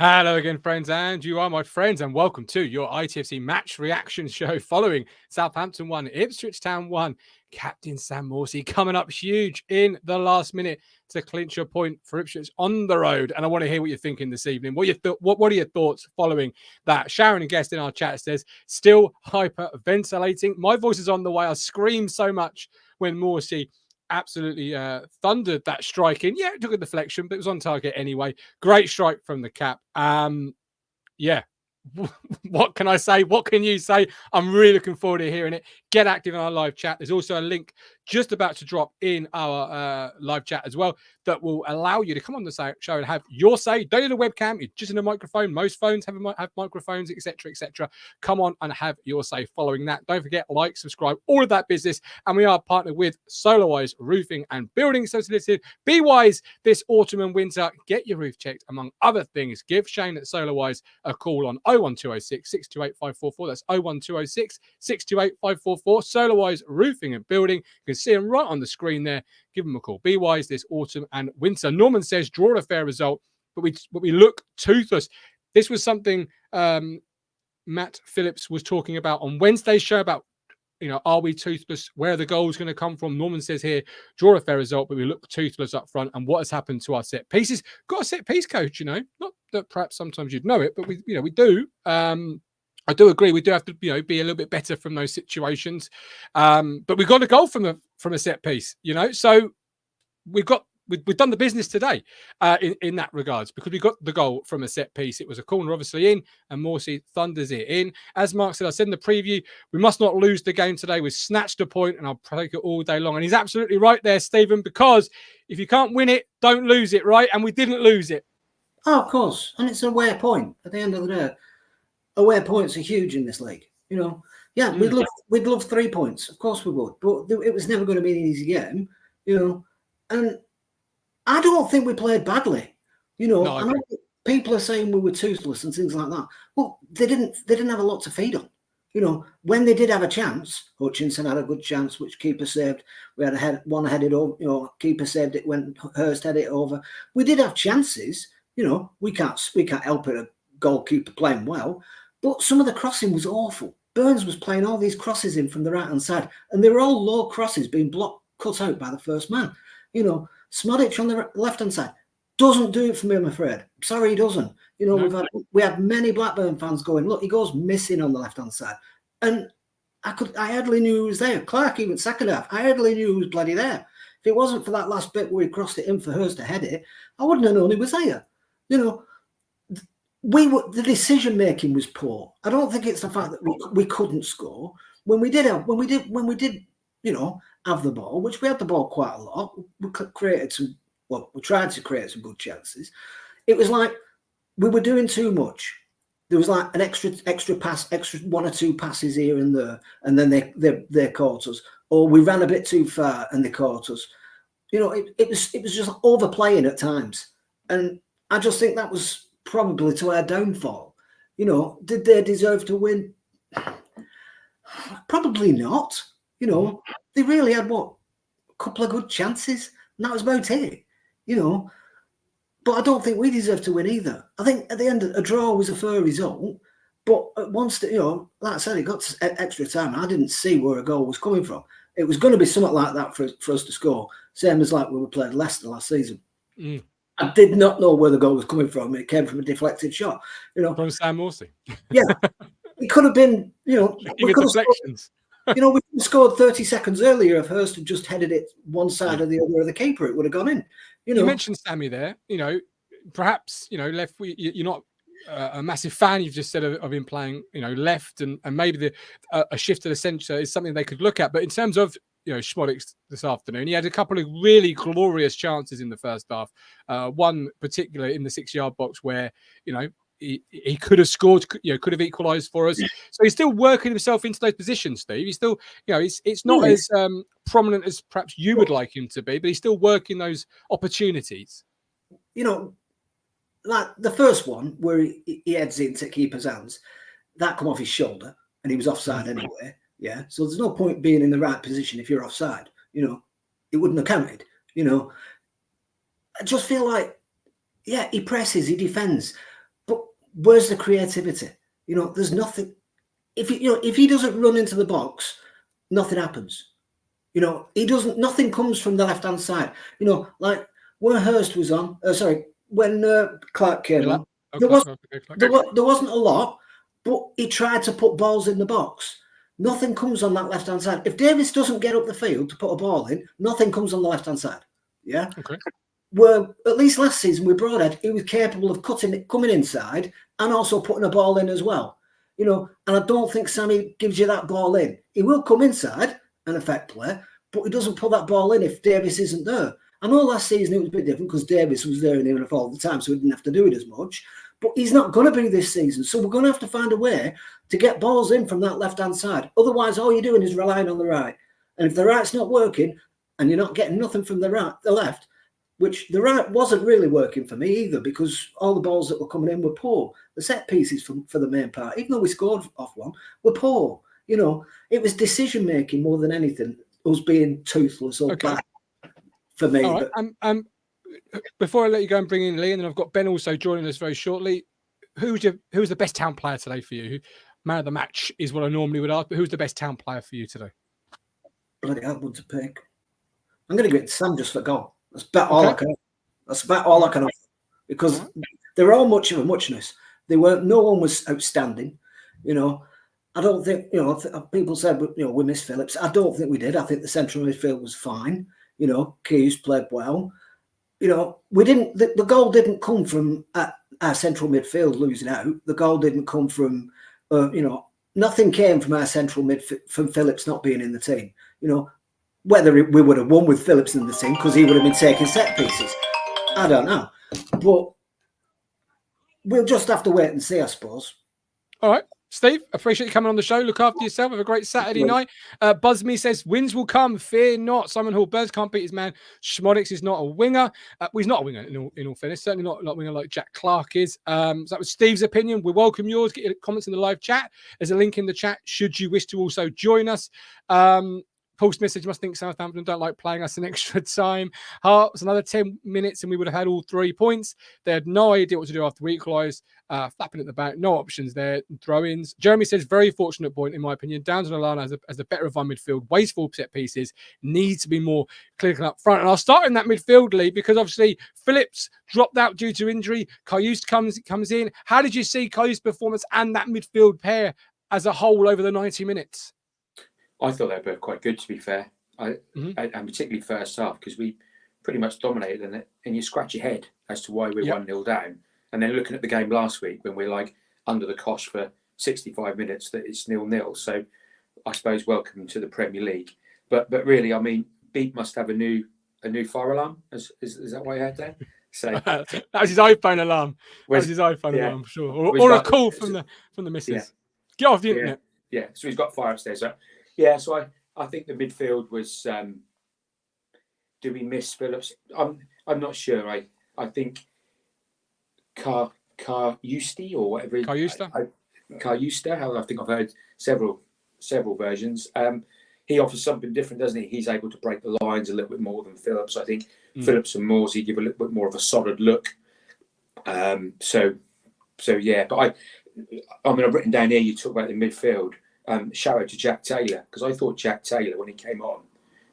Hello again, friends, and you are my friends, and welcome to your ITFC match reaction show following Southampton 1, Ipswich Town 1. Captain Sam Morsey coming up huge in the last minute to clinch a point for Ipswich on the road. And I want to hear what you're thinking this evening. What are your thoughts following that? Sharon, a guest in our chat, says, still hyperventilating. My voice is on the way. I screamed so much when Morsey absolutely thundered that strike in. Yeah, it took a deflection, but it was on target anyway. Great strike from the cap. Yeah. What can I say? What can you say? I'm really looking forward to hearing it. Get active in our live chat. There's also a link just about to drop in our live chat as well that will allow you to come on the show and have your say. Don't need a webcam. You're just in a microphone. Most phones have microphones, etc., etc. Come on and have your say following that. Don't forget, like, subscribe, all of that business. And we are partnered with SolarWise Roofing and Building. So solicited. Be wise this autumn and winter. Get your roof checked, among other things. Give Shane at SolarWise a call on 01206 628 544. That's 01206 628 544. SolarWise Roofing and Building. You can see them right on the screen there. Give them a call. Be wise this autumn and winter. Norman says, draw a fair result, but we look toothless. This was something Matt Phillips was talking about on Wednesday's show about, are we toothless? Where are the goals going to come from? Norman says here, draw a fair result, but we look toothless up front. And what has happened to our set pieces? Got a set piece coach, not that perhaps sometimes you'd know it, but we do. I do agree. We do have to, be a little bit better from those situations. But we got a goal from a set piece, So we've done the business today in that regards, because we got the goal from a set piece. It was a corner, obviously, in, and Morsey thunders it in. As Mark said, I said in the preview, we must not lose the game today. We snatched a point, and I'll take it all day long. And he's absolutely right there, Stephen, because if you can't win it, don't lose it, right? And we didn't lose it. Oh, of course. And it's an away point at the end of the day. Away points are huge in this league. Yeah, we'd love 3 points. Of course we would. But it was never going to be an easy game, And I don't think we played badly. No, I know people are saying we were toothless and things like that. Well, they didn't have a lot to feed on. When they did have a chance, Hutchinson had a good chance, which keeper saved. We had one headed over, keeper saved it when Hurst headed it over. We did have chances. We can't help it, a goalkeeper playing well. But some of the crossing was awful. Burns was playing all these crosses in from the right-hand side, and they were all low crosses being cut out by the first man. Smodic on the left-hand side doesn't do it for me, I'm afraid. Sorry, he doesn't. No. We had many Blackburn fans going, look, he goes missing on the left-hand side. And I hardly knew he was there. Clark, even second half, I hardly knew he was bloody there. If it wasn't for that last bit where he crossed it in for Hurst to head it, I wouldn't have known he was there. The decision making was poor. I don't think it's the fact that we couldn't score. When we did, have the ball, which we had the ball quite a lot. We tried to create some good chances. It was like we were doing too much. There was like an extra pass, extra 1 or 2 passes here and there, and then they caught us. Or we ran a bit too far and they caught us. It was just overplaying at times, and I just think that was probably to our downfall. Did they deserve to win? Probably not. They really had a couple of good chances, and that was about it. But I don't think we deserve to win either. I think at the end, a draw was a fair result. But once, like I said, it got to extra time. I didn't see where a goal was coming from. It was going to be something like that for us to score, same as like when we played Leicester last season. I did not know where the goal was coming from. It came from a deflected shot. From Sam Morsey. Yeah, it could have been. We could have deflections. we scored 30 seconds earlier if Hurst had just headed it one side or the other of the keeper. It would have gone in. You mentioned Sammy there. Perhaps left. You're not a massive fan. You've just said of him playing left, and maybe a shift to the centre is something they could look at. But in terms of Smodic this afternoon, he had a couple of really glorious chances in the first half. One particular in the 6-yard box where he could have scored, could have equalised for us. So he's still working himself into those positions, Steve. He's still, it's not as prominent as perhaps you would like him to be, but he's still working those opportunities. Like the first one where he heads into keeper's hands, that come off his shoulder and he was offside anyway. Yeah. So there's no point being in the right position if you're offside. It wouldn't have counted. I just feel like, he presses, he defends, but where's the creativity? There's nothing. If he doesn't run into the box, nothing happens. He doesn't. Nothing comes from the left hand side. Like when Hurst was on. When Clark came on, there wasn't a lot, but he tried to put balls in the box. Nothing comes on that left hand side. If Davis doesn't get up the field to put a ball in, nothing comes on the left hand side. Yeah. Okay. Where at least last season with Broadhead, he was capable of coming inside and also putting a ball in as well. And I don't think Sammy gives you that ball in. He will come inside and affect play, but he doesn't put that ball in if Davis isn't there. I know last season it was a bit different because Davis was there in the all the time, so he didn't have to do it as much. But he's not going to be this season. So we're going to have to find a way to get balls in from that left-hand side. Otherwise, all you're doing is relying on the right. And if the right's not working and you're not getting nothing from the left, which the right wasn't really working for me either because all the balls that were coming in were poor. The set pieces for the main part, even though we scored off one, were poor. It was decision-making more than anything, us being toothless or bad for me. All right. Before I let you go and bring in Lee, and then I've got Ben also joining us very shortly. Who's the best town player today for you? Man of the match is what I normally would ask, but who's the best town player for you today? Bloody hard one to pick. I'm going to give it to Sam just for goal. That's about all I can. That's about all I can offer because they're all much of a muchness. No one was outstanding. I don't think people said we missed Phillips. I don't think we did. I think the central midfield was fine. Keys played well. We didn't. The goal didn't come from our central midfield losing out. The goal didn't come from, nothing came from our central midfield from Phillips not being in the team. Whether we would have won with Phillips in the team because he would have been taking set pieces, I don't know. But we'll just have to wait and see, I suppose. All right. Steve, appreciate you coming on the show. Look after yourself. Have a great Saturday night. Buzzme says, wins will come. Fear not. Simon Hall, Burns can't beat his man. Schmodix is not a winger. He's not a winger in all fairness. Certainly not a winger like Jack Clark is. So that was Steve's opinion. We welcome yours. Get your comments in the live chat. There's a link in the chat should you wish to also join us. Paul Smith said, you must think Southampton don't like playing us in extra time. Hearts, another 10 minutes and we would have had all 3 points. They had no idea what to do after we equalised. Flapping at the back, no options there. Throw-ins. Jeremy says, very fortunate point, in my opinion. Downs and Alana as the better of our midfield. Wasteful set pieces. Needs to be more clinical up front. And I'll start in that midfield, Lee, because obviously Phillips dropped out due to injury. Kayus comes in. How did you see Kayus' performance and that midfield pair as a whole over the 90 minutes? I thought they were both quite good, to be fair. And particularly first half, because we pretty much dominated it. And you scratch your head as to why we're 1-0 down. And then looking at the game last week when we're like under the cosh for 65 minutes, that it's 0-0. So I suppose welcome to the Premier League. But really, I mean, Beat must have a new fire alarm. Is that what I heard there? So that was his iPhone alarm. Alarm, sure. Or a call from the missus. Yeah. Get off the internet. Yeah. So he's got fire upstairs. So I think the midfield was. Do we miss Phillips? I'm not sure. I think Carjusti or whatever. Carjusta. I think I've heard several versions. He offers something different, doesn't he? He's able to break the lines a little bit more than Phillips. I think Phillips and Morsey give a little bit more of a solid look. So yeah. But I've written down here. You talk about the midfield. Shout out to Jack Taylor, because I thought Jack Taylor, when he came on,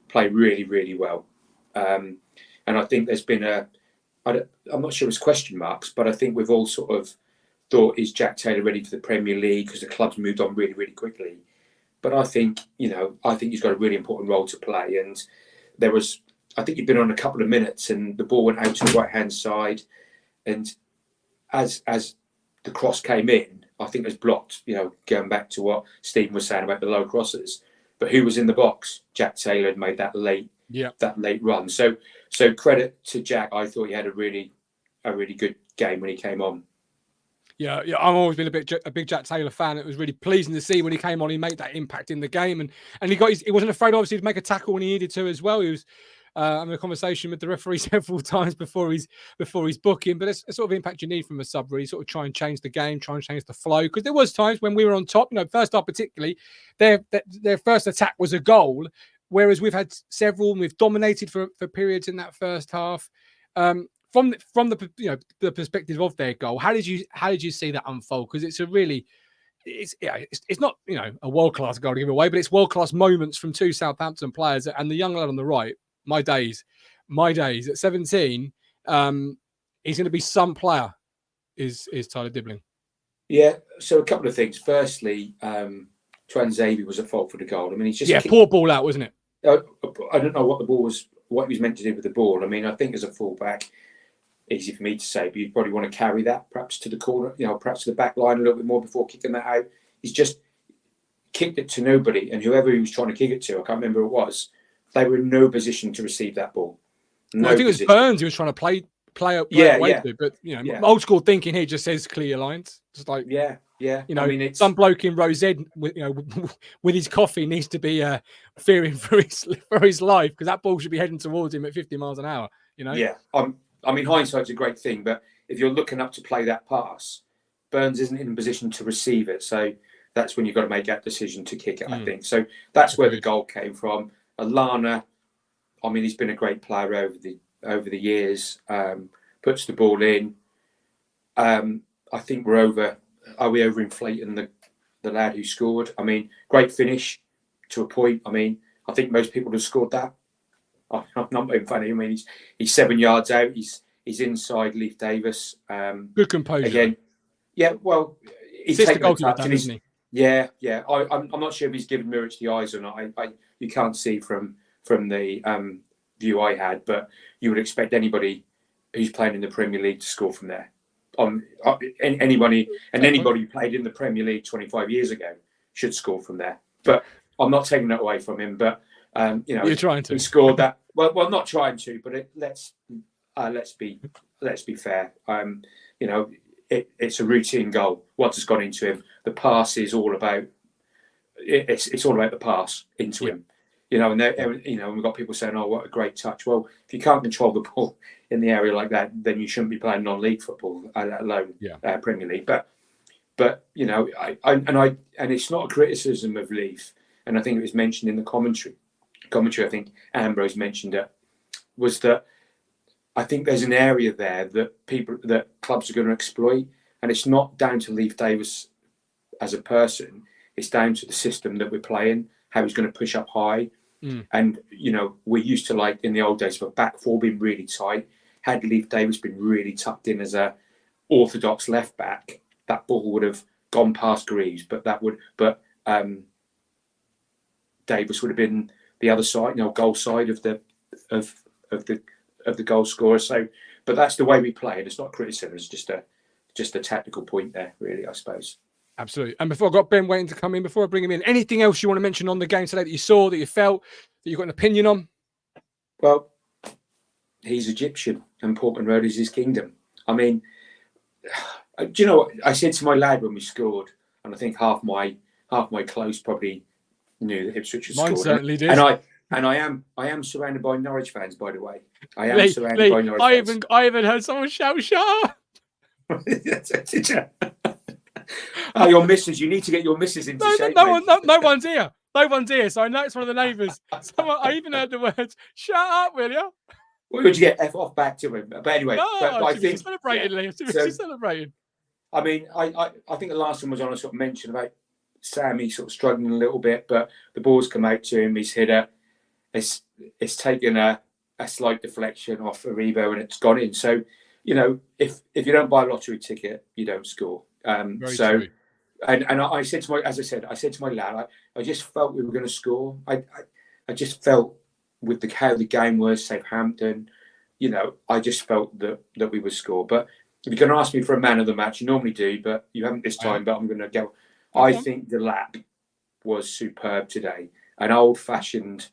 played really, really well. And I think there's been I'm not sure it's question marks, but I think we've all sort of thought, is Jack Taylor ready for the Premier League? Because the club's moved on really, really quickly. But I think he's got a really important role to play. And I think he'd been on a couple of minutes and the ball went out to the right-hand side. And as the cross came in, I think it was blocked, going back to what Stephen was saying about the low crosses. But who was in the box? Jack Taylor had made that late run. So credit to Jack. I thought he had a really good game when he came on. Yeah, I've always been a big Jack Taylor fan. It was really pleasing to see when he came on, he made that impact in the game, and he wasn't afraid, obviously, to make a tackle when he needed to as well. He was having a conversation with the referee several times before he's booking, but it's a sort of impact you need from a sub, really, sort of try and change the game, try and change the flow, because there was times when we were on top, first half particularly, their first attack was a goal, whereas we've had several and we've dominated for periods in that first half. From the perspective of their goal, how did you see that unfold? Because it's it's not a world class goal to give away, but it's world class moments from two Southampton players. And the young lad on the right, my days at 17, he's going to be some player. Is Tyler Dibbling? Yeah. So a couple of things. Firstly, Xavier was at fault for the goal. I mean, he's just poor ball out, wasn't it? I don't know what he was meant to do with the ball. I mean, I think as a fullback, easy for me to say, but you'd probably want to carry that perhaps to the corner, perhaps to the back line a little bit more before kicking that out. He's just kicked it to nobody, and whoever he was trying to kick it to, I can't remember who it was, they were in no position to receive that ball. I think it was Burns he was trying to play away to, but old school thinking here just says clear your lines. Just like yeah. I mean, some bloke in Rose Ed with his coffee needs to be fearing for his life, because that ball should be heading towards him at 50 miles an hour. Yeah. I mean, hindsight's a great thing, but if you're looking up to play that pass, Burns isn't in a position to receive it. So that's when you've got to make that decision to kick it, I think. So that's where the goal came from. Alana, I mean, he's been a great player over the years, puts the ball in. I think are we overinflating the lad who scored? I mean, great finish to a point. I mean, I think most people have scored that. I'm not being funny. I mean, he's 7 yards out. He's inside Leif Davis. Good composure. Again, yeah. Well, he's taken the touch, and isn't he? Yeah. I'm not sure if he's given Muric the eyes or not. You can't see from the view I had, but you would expect anybody who's playing in the Premier League to score from there. Anybody who played in the Premier League 25 years ago should score from there. But I'm not taking that away from him. But you're trying to. He scored that. Well, not trying to, but let's be fair. It's a routine goal. What has gone into him? The pass is all about. It's all about the pass into him. And we've got people saying, "Oh, what a great touch." Well, if you can't control the ball in the area like that, then you shouldn't be playing non-league football, let alone Premier League. But and it's not a criticism of Leaf, and I think it was mentioned in the commentary. I think Ambrose mentioned it, was that I think there's an area there that clubs are going to exploit, and it's not down to Leif Davis as a person. It's down to the system that we're playing, how he's going to push up high. And, we're used to, like in the old days, for back four being really tight. Had Leif Davis been really tucked in as a orthodox left back, that ball would have gone past Greaves, but Davis would have been the other side, goal side of the goal scorer. So, but that's the way we play, and it's not criticism. It's just a tactical point there, really, I suppose. Absolutely. And before I've got Ben waiting to come in, before I bring him in, anything else you want to mention on the game today that you saw, that you felt, that you've got an opinion on? Well, he's Egyptian, and Portman Road is his kingdom. I mean, do you know what I said to my lad when we scored? And I think half my close probably knew that Ipswich had scored. Mine certainly did. And I am surrounded by Norwich fans, by the way. I am surrounded by Norwich fans. I even heard someone shout, "Shut up!" Did you? Your missus. You need to get your missus into shape. No one's here. No one's here. So I know it's one of the neighbours. I even heard the words, "Shut up, will you?" What would you get? F off back to him. But anyway, I think celebrating, Lee. Celebrating. I mean, I think the last one was on a sort of mention about Sammy sort of struggling a little bit, but the ball's come out to him. He's hit it. It's taken a slight deflection off Aribo and it's gone in. So, if you don't buy a lottery ticket, you don't score. True. And I said to my lad, I just felt we were going to score. I just felt with how the game was, Southampton, I just felt that we would score. But if you're going to ask me for a man of the match, you normally do, but you haven't this time. But I'm going to go. I think the lap was superb today. An old-fashioned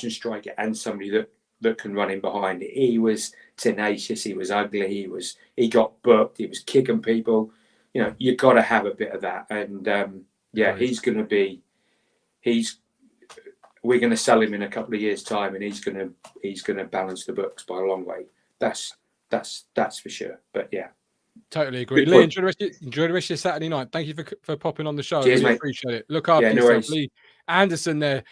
striker and somebody that can run in behind. He was tenacious. He was ugly. He got booked. He was kicking people. You know, you've got to have a bit of that. And we're going to sell him in a couple of years' time, and he's going to balance the books by a long way. That's for sure. But yeah, totally agree. Lee, enjoy the rest of your Saturday night. Thank you for popping on the show. Cheers, I really mate. appreciate it. Look after yourself, Lee Anderson there.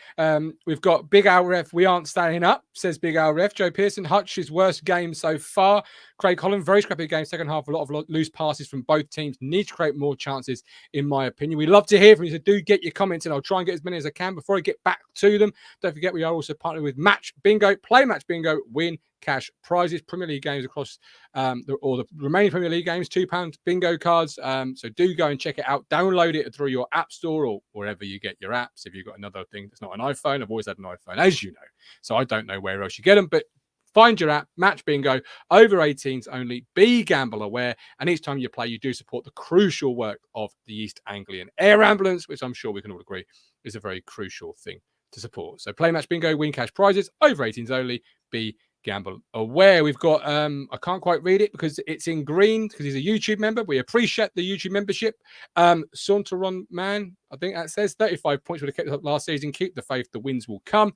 We've got Big Al Ref. We aren't staying up, says Big Al Ref. Joe Pearson, Hutch's worst game so far. Craig Holland, very scrappy game. Second half, a lot of loose passes from both teams. Need to create more chances, in my opinion. We love to hear from you, so do get your comments, and I'll try and get as many as I can before I get back to them. Don't forget, we are also partnered with Match Bingo. Play Match Bingo, win cash prizes. Premier League games across the remaining Premier League games, £2 bingo cards. So do go and check it out. Download it through your app store or wherever you get your apps. If you've got another thing that's not an iPhone, I've always had an iPhone, as you know, so I don't know where else you get them, but find your app, Match Bingo, over 18s only, be gamble aware, and each time you play, you do support the crucial work of the East Anglian Air Ambulance, which I'm sure we can all agree is a very crucial thing to support. So play Match Bingo, win cash prizes, over 18s only, be gamble aware. We've got I can't quite read it because it's in green because he's a YouTube member. We appreciate the YouTube membership. Saunteron Man, I think that says 35 points would have kept it up last season. Keep the faith, the wins will come.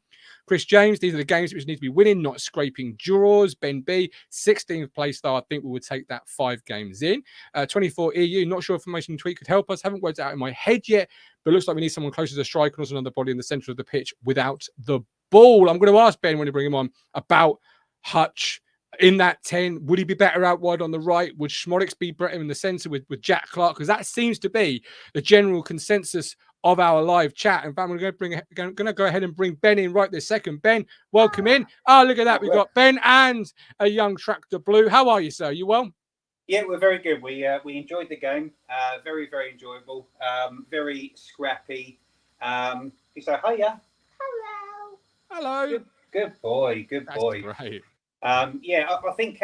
Chris James, these are the games which need to be winning, not scraping draws. Ben B, 16th place though. I think we would take that 5 games in. 24 EU, not sure if information tweet could help us. Haven't worked it out in my head yet, but looks like we need someone closer to the striker and also another body in the centre of the pitch without the ball. I'm going to ask Ben when you bring him on about Hutch in that 10. Would he be better out wide on the right? Would Schmodix be better in the centre with Jack Clark? Because that seems to be the general consensus of our live chat. In fact, we're going to go ahead and bring Ben in right this second. Ben, welcome in. Oh, look at that. We've got Ben and a young Tractor Blue. How are you, sir? You well? Yeah, we're very good. We enjoyed the game. Very, very enjoyable. Very scrappy. You say hiya. Hello. Good boy. Good boy. That's great. I think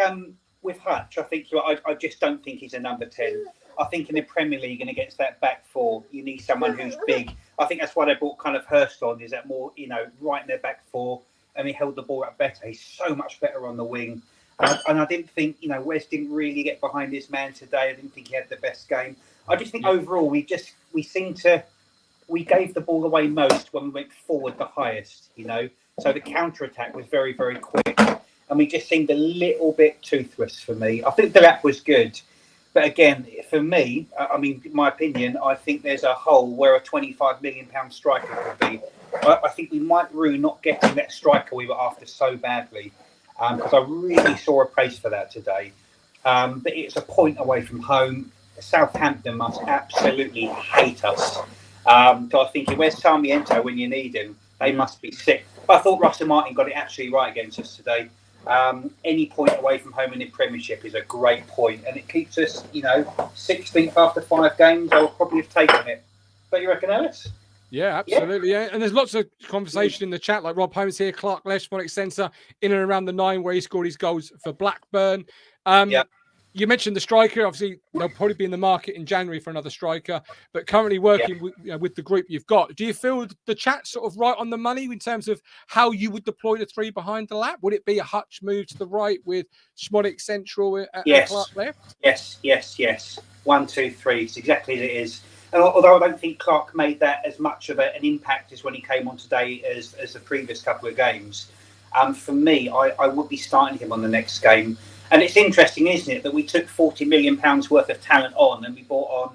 with Hutch, I just don't think he's a number 10. I think in the Premier League and against that back four, you need someone who's big. I think that's why they brought kind of Hurst on, is that more, right in their back four, and he held the ball up better. He's so much better on the wing. And I didn't think, West didn't really get behind his man today. I didn't think he had the best game. I just think overall, we gave the ball away most when we went forward the highest, So the counter-attack was very, very quick. And we just seemed a little bit toothless for me. I think the app was good. But again, for me, in my opinion, I think there's a hole where a £25 million striker could be. I think we might ruin not getting that striker we were after so badly. Because I really saw a praise for that today. But it's a point away from home. Southampton must absolutely hate us. So I think, where's Sarmiento when you need him? They must be sick. But I thought Russell Martin got it absolutely right against us today. Any point away from home in the Premiership is a great point, and it keeps us, 16th after 5 games. I would probably have taken it. But you reckon, Alice? Yeah, absolutely. Yeah. And there's lots of conversation in the chat, like Rob Holmes here, Clark left, Schmodix centre, in and around the 9 where he scored his goals for Blackburn. You mentioned the striker. Obviously, they'll probably be in the market in January for another striker. But currently working with the group you've got, do you feel the chat sort of right on the money in terms of how you would deploy the 3 behind the lap? Would it be a Hutch move to the right with Schmodix central and Clark left? Yes. 1, 2, 3. It's exactly as it is. And although I don't think Clark made that as much of an impact as when he came on today as the previous couple of games, for me, I would be starting him on the next game. And it's interesting, isn't it, that we took £40 million worth of talent on, and we bought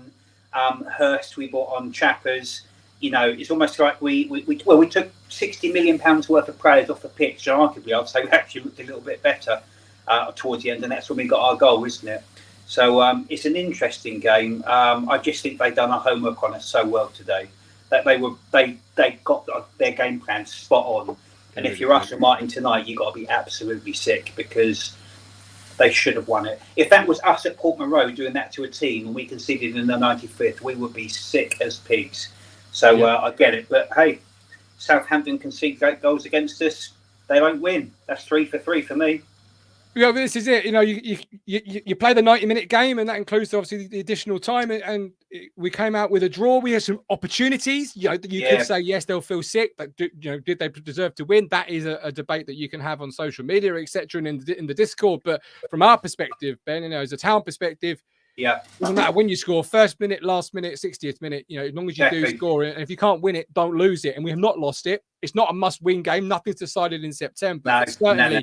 on Hurst, we bought on Chappers. It's almost like we took £60 million worth of players off the pitch. And arguably, I'd say we actually looked a little bit better towards the end, and that's when we got our goal, isn't it? So it's an interesting game. I just think they've done our homework on us so well today that they got their game plan spot on. And if you're Russell Martin tonight, you've got to be absolutely sick because they should have won it. If that was us at Portman Road doing that to a team and we conceded in the 95th, we would be sick as pigs. So I get it. But hey, Southampton concede great goals against us. They won't win. That's 3 for 3 for me. Yeah, this is it. You know, you play the 90-minute game, and that includes obviously the additional time. And we came out with a draw. We had some opportunities. You know, you could say yes, they'll feel sick, but did they deserve to win? That is a debate that you can have on social media, etc., and in the Discord. But from our perspective, Ben, you know, as a town perspective, doesn't matter when you score, first minute, last minute, 60th minute. You know, as long as you do score it, and if you can't win it, don't lose it. And we have not lost it. It's not a must-win game. Nothing's decided in September. No, certainly. no.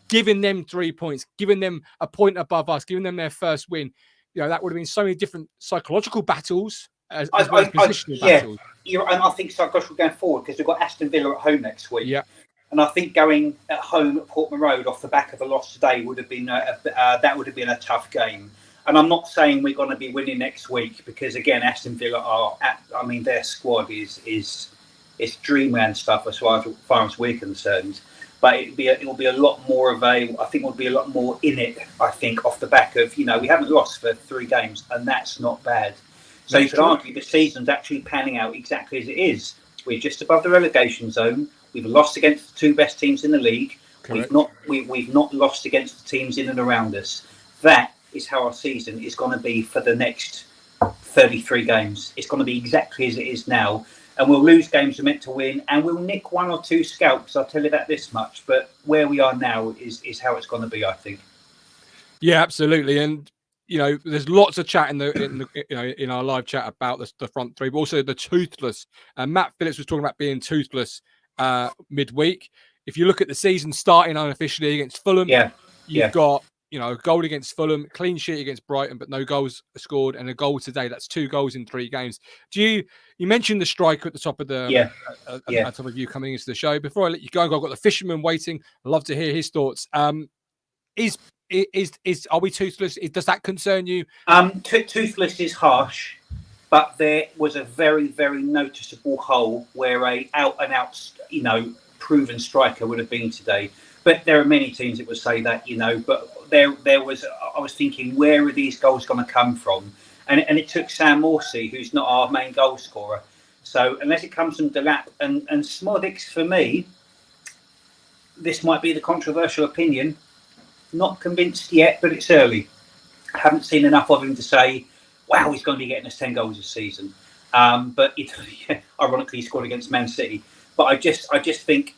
Giving them 3 points, giving them a point above us, giving them their first win. You know, that would have been so many different psychological battles as well as positional battles. And I think psychological going forward, because we've got Aston Villa at home next week. Yeah. And I think going at home at Portman Road off the back of a loss today would have been that would have been a tough game. And I'm not saying we're going to be winning next week, because again, Aston Villa their squad is dreamland stuff as far as we're concerned. But it will be a lot more of I think we'll be a lot more in it, I think, off the back of, you know, we haven't lost for 3 games, and that's not bad. So you could argue the season's actually panning out exactly as it is. We're just above the relegation zone. We've lost against the 2 best teams in the league. Correct. We've not lost against the teams in and around us. That is how our season is going to be for the next 33 games. It's going to be exactly as it is now. And we'll lose games we're meant to win, and we'll nick 1 or 2 scalps. I'll tell you that this much. But where we are now is how it's going to be, I think. Yeah, absolutely. And you know, there's lots of chat in our live chat about the front 3, but also the toothless. Matt Phillips was talking about being toothless midweek. If you look at the season starting unofficially against Fulham, you've got, you know, a goal against Fulham, clean sheet against Brighton, but no goals scored, and a goal today. That's 2 goals in 3 games. You mentioned the striker at the top of the top of you coming into the show. Before I let you go, I've got the fisherman waiting. I'd love to hear his thoughts. Are we toothless? Does that concern you? Toothless is harsh, but there was a very, very noticeable hole where a out and out, you know, proven striker would have been today. But there are many teams that would say that, you know, but there was, I was thinking, where are these goals going to come from? And it took Sam Morsey, who's not our main goal scorer. So unless it comes from Delap and Smodics, for me, this might be the controversial opinion. Not convinced yet, but it's early. I haven't seen enough of him to say, wow, he's going to be getting us 10 goals this season. But ironically, he scored against Man City. But I just think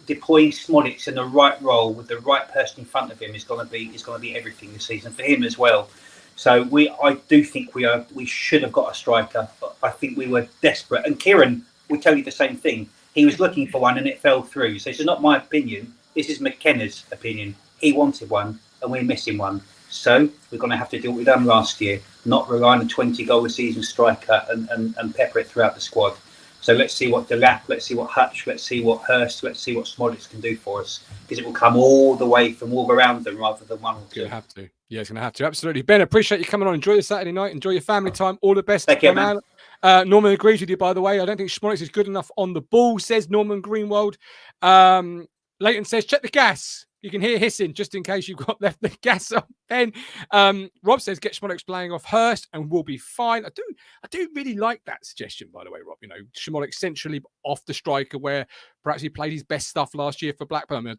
deploying Smodics in the right role with the right person in front of him is going to be everything this season for him as well. So I do think we should have got a striker. I think we were desperate, and Kieran will tell you the same thing. He was looking for one and it fell through. So this is not my opinion. This is McKenna's opinion. He wanted one and we're missing one. So we're going to have to do what we done last year, not rely on a 20-goal a season striker and pepper it throughout the squad. So let's see what Delap, let's see what Hutch, let's see what Hurst, let's see what Smodics can do for us, because it will come all the way from Wolverhampton rather than 1 or 2. It's going to have to. Yeah, it's going to have to. Absolutely. Ben, appreciate you coming on. Enjoy the Saturday night. Enjoy your family time. All the best. Take care, man. Norman agrees with you, by the way. I don't think Smodics is good enough on the ball, says Norman Greenwald. Leighton says, check the gas. You can hear hissing just in case you've got left the gas on, Ben. Rob says, get Smodics playing off Hurst and we'll be fine. I do really like that suggestion, by the way, Rob. You know, Smodics centrally off the striker, where perhaps he played his best stuff last year for Blackburn. I mean,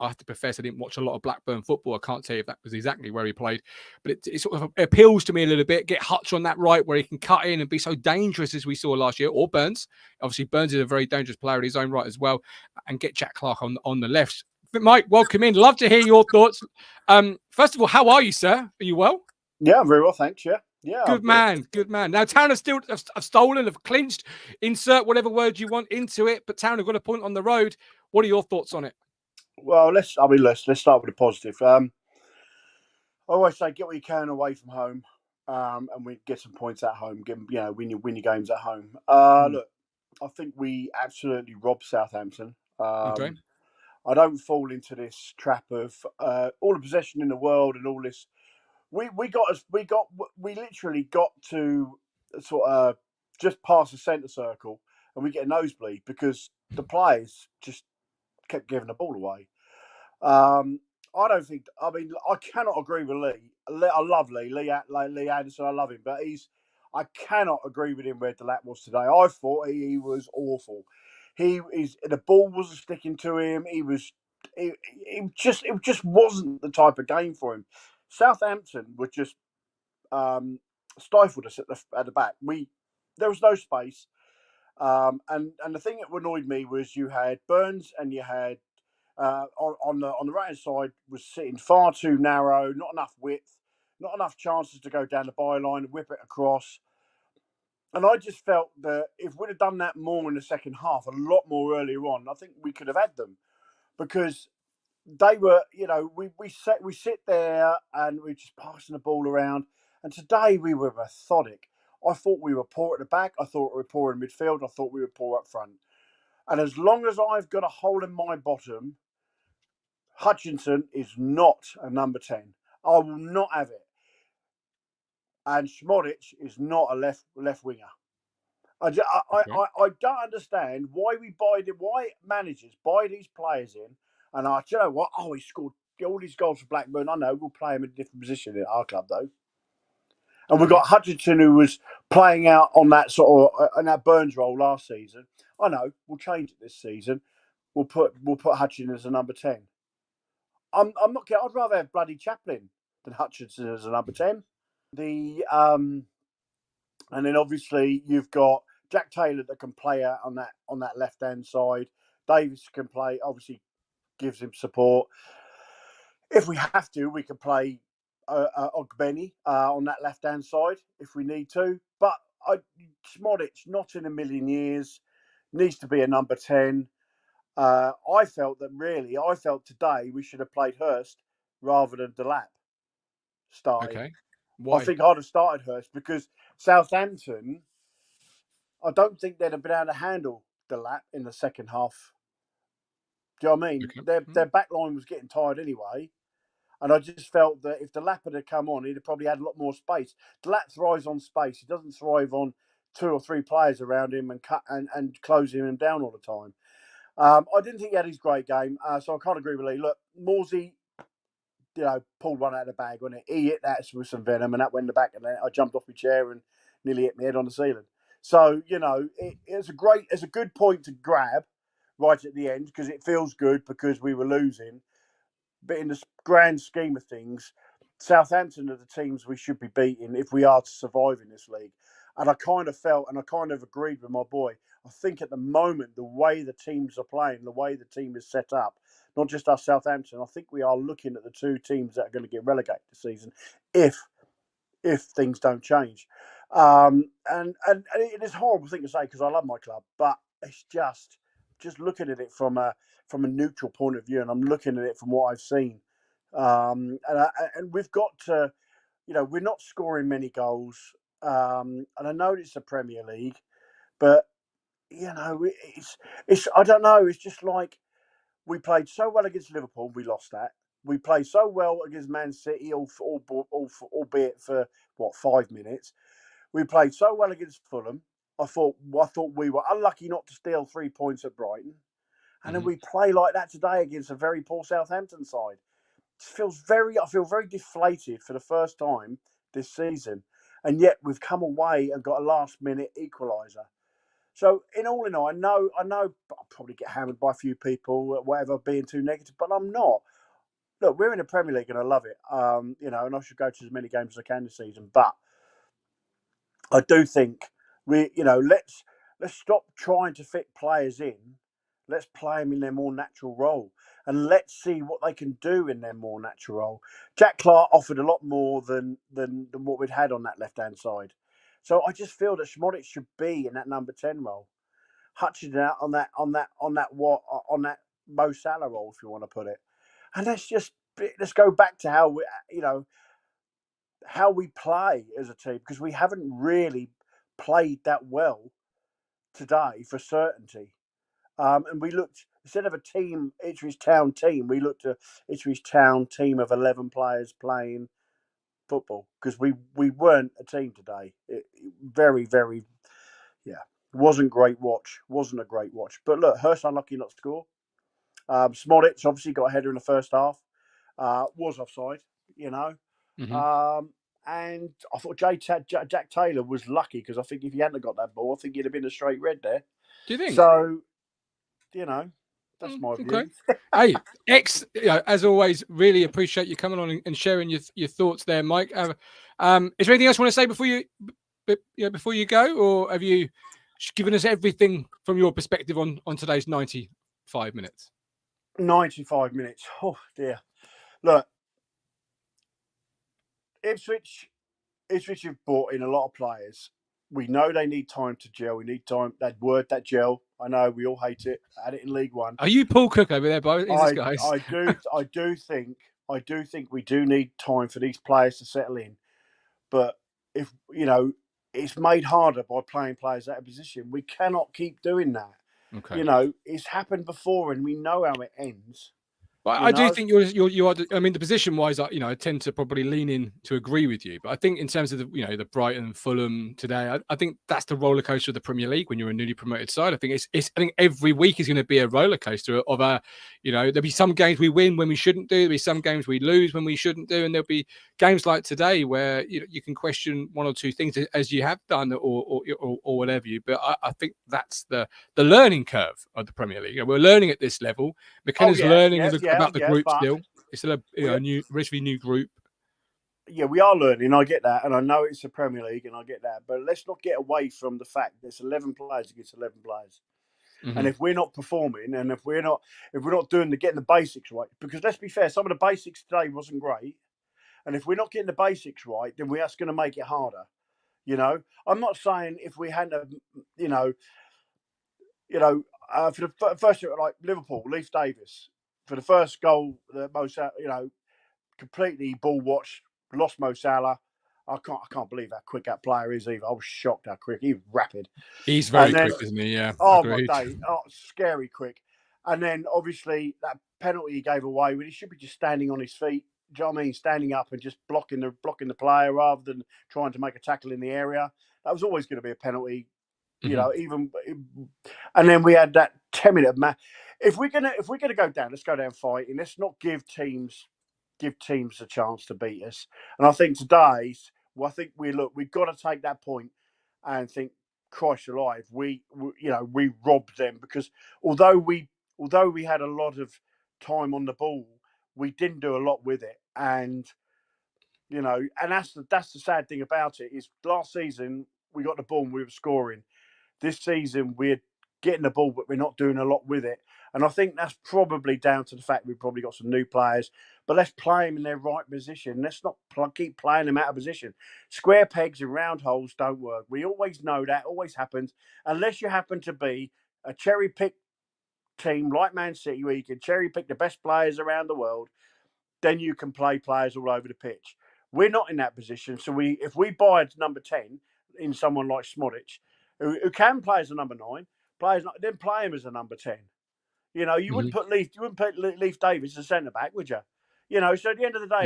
I have to profess I didn't watch a lot of Blackburn football. I can't tell you if that was exactly where he played, but it sort of appeals to me a little bit. Get Hutch on that right where he can cut in and be so dangerous as we saw last year, or Burns. Obviously, Burns is a very dangerous player in his own right as well, and get Jack Clark on the left. Mike, welcome in. Love to hear your thoughts. First of all, how are you, sir? Are you well? Yeah, I'm very well, thanks. Yeah. Good man. Now, Town have stolen, have clinched. Insert whatever word you want into it, but Town have got a point on the road. What are your thoughts on it? Well, let's start with the positive. I always say get what you can away from home, and we get some points at home. Win your games at home. Look, I think we absolutely robbed Southampton. Okay. I don't fall into this trap of all the possession in the world and all this. We literally got to sort of just past the centre circle, and we get a nosebleed because the players just kept giving the ball away. I cannot agree with Lee. I love Lee Anderson. I love him, but I cannot agree with him where Delap was today. I thought he was awful. The ball wasn't sticking to him. He was it just wasn't the type of game for him. Southampton were just stifled us at the back. There was no space, and the thing that annoyed me was you had Burns and you had on the right hand side was sitting far too narrow, not enough width, not enough chances to go down the byline and whip it across. And I just felt that if we'd have done that more in the second half, a lot more earlier on, I think we could have had them, because they were, we sit there and we're just passing the ball around. And today we were methodic. I thought we were poor at the back. I thought we were poor in midfield. I thought we were poor up front. And as long as I've got a hole in my bottom, Hutchinson is not a number 10. I will not have it. And Schmodic is not a left winger. I don't understand why why managers buy these players in. And you know what? Oh, he scored all these goals for Blackburn. I know, we'll play him in a different position in our club, though. And we've got Hutchinson, who was playing out on that sort of in that Burns role last season. I know, we'll change it this season. We'll put Hutchinson as a number 10. I'm not kidding. I'd rather have bloody Chaplin than Hutchinson as a number 10. And then obviously you've got Jack Taylor that can play out on that left hand side. Davis can play, obviously gives him support. If we have to, we can play Ogbeni on that left hand side if we need to. But Schmodic, not in a million years, needs to be a number 10. I felt today we should have played Hurst rather than Delap starting. Okay. Why? I think I'd have started Hurst because Southampton, I don't think they'd have been able to handle Delap in the second half. Do you know what I mean? Okay. Their back line was getting tired anyway. And I just felt that if Delap had come on, he'd have probably had a lot more space. Delap thrives on space. He doesn't thrive on 2 or 3 players around him and closing him down all the time. I didn't think he had his great game, so I can't agree with Lee. Look, Morsey, pulled one out of the bag, wasn't it? He hit that with some venom, and that went in the back, and then I jumped off my chair and nearly hit my head on the ceiling. So, it's a good point to grab right at the end because it feels good because we were losing. But in the grand scheme of things, Southampton are the teams we should be beating if we are to survive in this league. And I kind of felt, and I kind of agreed with my boy, I think at the moment, the way the teams are playing, the way the team is set up, not just us Southampton, I think we are looking at the 2 teams that are going to get relegated this season if things don't change. And it is a horrible thing to say because I love my club, but it's just looking at it from a neutral point of view, and I'm looking at it from what I've seen. And we've got to, we're not scoring many goals. And I know it's the Premier League, but it's I don't know. It's just like we played so well against Liverpool, we lost that. We played so well against Man City, albeit for 5 minutes. We played so well against Fulham. I thought we were unlucky not to steal 3 points at Brighton, and then we play like that today against a very poor Southampton side. I feel very deflated for the first time this season, and yet we've come away and got a last-minute equaliser. So, in all, I know I'll probably get hammered by a few people, whatever, being too negative, but I'm not. Look, we're in the Premier League and I love it, and I should go to as many games as I can this season. But I do think let's stop trying to fit players in. Let's play them in their more natural role, and let's see what they can do in their more natural role. Jack Clark offered a lot more than what we'd had on that left-hand side. So I just feel that Schmodic should be in that number 10 role. Hutchinson out on that Mo Salah role, if you want to put it. And let's go back to how we play as a team, because we haven't really played that well today for certainty. And we looked, instead of a team, Ipswich Town team, we looked at Ipswich Town team of 11 players playing football, because we weren't a team today. It very, very, wasn't a great watch. But look, Hurst unlucky not to score. Schmodic obviously got a header in the first half. Was offside, and I thought Jack Taylor was lucky, because I think if he hadn't got that ball, I think he'd have been a straight red there. Do you think? So, That's my view. Okay. Hey, as always, really appreciate you coming on and sharing your thoughts there, Mike. Is there anything else you want to say before you go, or have you given us everything from your perspective on today's 95 minutes? 95 minutes. Oh dear. Look, Ipswich have brought in a lot of players. We know they need time to gel. We need time. That gel. I know we all hate it. I had it in League One. Are you Paul Cook over there, both guys? I do think we do need time for these players to settle in. But if it's made harder by playing players out of position. We cannot keep doing that. Okay. It's happened before, and we know how it ends. But I do think you are. I mean, the position wise, I tend to probably lean in to agree with you. But I think in terms of the Brighton, Fulham today, I think that's the roller coaster of the Premier League when you're a newly promoted side. I think I think every week is going to be a roller coaster of there'll be some games we win when we shouldn't do. There'll be some games we lose when we shouldn't do, and there'll be games like today where you can question one or two things as you have done or whatever you. But I think that's the learning curve of the Premier League. We're learning at this level. McKenna's learning about the group still. It's still a relatively new group. Yeah, we are learning. I get that, and I know it's the Premier League, and I get that. But let's not get away from the fact there's 11 players against 11 players, and if we're not performing, and if we're not getting the basics right, because let's be fair, some of the basics today wasn't great, and if we're not getting the basics right, then that's going to make it harder. I'm not saying if we hadn't, for the first year, like Liverpool, Leif Davis. For the first goal, completely ball watched, lost Mo Salah. I can't believe how quick that player is either. I was shocked how quick. He was rapid. He's very quick, isn't he? Yeah. Oh, agreed. My day. Oh, scary quick. And then obviously that penalty he gave away, when he should be just standing on his feet. Do you know what I mean? Standing up and just blocking the player rather than trying to make a tackle in the area. That was always going to be a penalty. And then we had that 10-minute match. If we're gonna go down, let's go down fighting. Let's not give teams a chance to beat us. And I think we've got to take that point and think, Christ alive, we robbed them, because although we had a lot of time on the ball, we didn't do a lot with it. And and that's the sad thing about it is last season we got the ball and we were scoring. This season we're getting the ball, but we're not doing a lot with it. And I think that's probably down to the fact we've probably got some new players, but let's play them in their right position. Let's not keep playing them out of position. Square pegs and round holes don't work. We always know that, always happens, unless you happen to be a cherry-picked team like Man City, where you can cherry-pick the best players around the world, then you can play players all over the pitch. We're not in that position, so if we buy number 10 in someone like Smodic, who can play as a number 9, then play him as a number 10. You wouldn't put Leif Davis as a centre back, would you? So at the end of the day,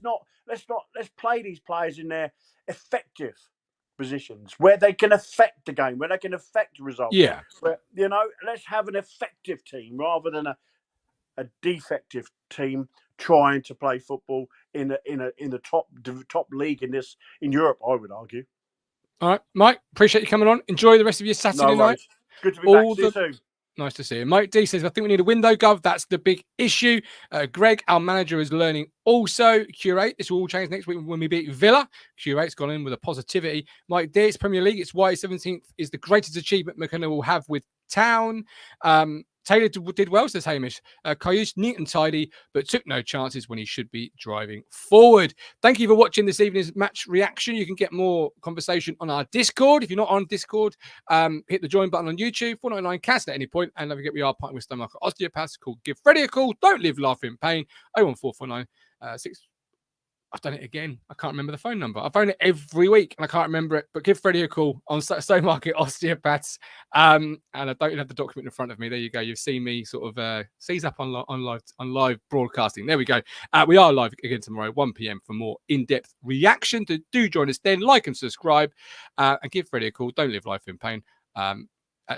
no. let's play these players in their effective positions where they can affect the game, where they can affect results. Yeah. Let's have an effective team rather than a defective team trying to play football in the top league in Europe, I would argue. All right, Mike, appreciate you coming on. Enjoy the rest of your Saturday night. Good to be back. See you soon. Nice to see you. Mike D says, I think we need a window, Gov. That's the big issue. Greg, our manager, is learning also. Curate, this will all change next week when we beat Villa. Curate's gone in with a positivity. Mike D, it's Premier League. It's why 17th is the greatest achievement McKenna will have with Town. Taylor did well, says Hamish. Cayuse, neat and tidy, but took no chances when he should be driving forward. Thank you for watching this evening's match reaction. You can get more conversation on our Discord. If you're not on Discord, hit the join button on YouTube, 499 cast at any point. And don't forget, we are partnering with Stowmarket Osteopaths called Give Freddie a Call. Don't live life in pain. 01449 6. I've done it again. I can't remember the phone number. I phone it every week and I can't remember it. But give Freddie a call on Stowmarket Osteopaths. And I don't even have the document in front of me. There you go. You've seen me sort of seize up on live broadcasting. There we go. We are live again tomorrow, 1 p.m. for more in-depth reaction. Do join us then. Like and subscribe. And give Freddie a call. Don't live life in pain. At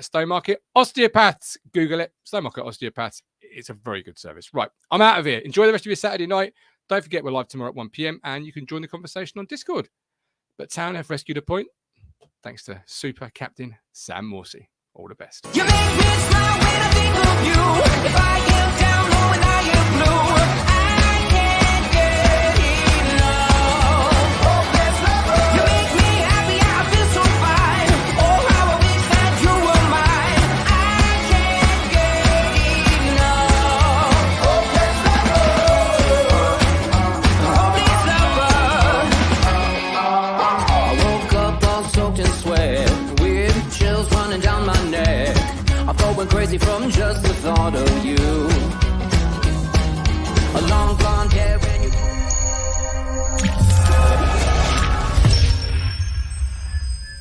Stowmarket Osteopaths. Google it. Stowmarket Osteopaths. It's a very good service. Right. I'm out of here. Enjoy the rest of your Saturday night. Don't forget, we're live tomorrow at 1 p.m. and you can join the conversation on Discord. But Town have rescued a point thanks to Super Captain Sam Morsey. All the best. You make me smile when I think of you. If I get down or when I get blue, I can't get enough. Hopeless lover, you make me happy, I feel so fine. Oh, how I wish that you were mine. I can't get enough. Hopeless lover, hopeless lover. I woke up all soaked in sweat, weird chills running down my neck. I'm going crazy from just the thought of you.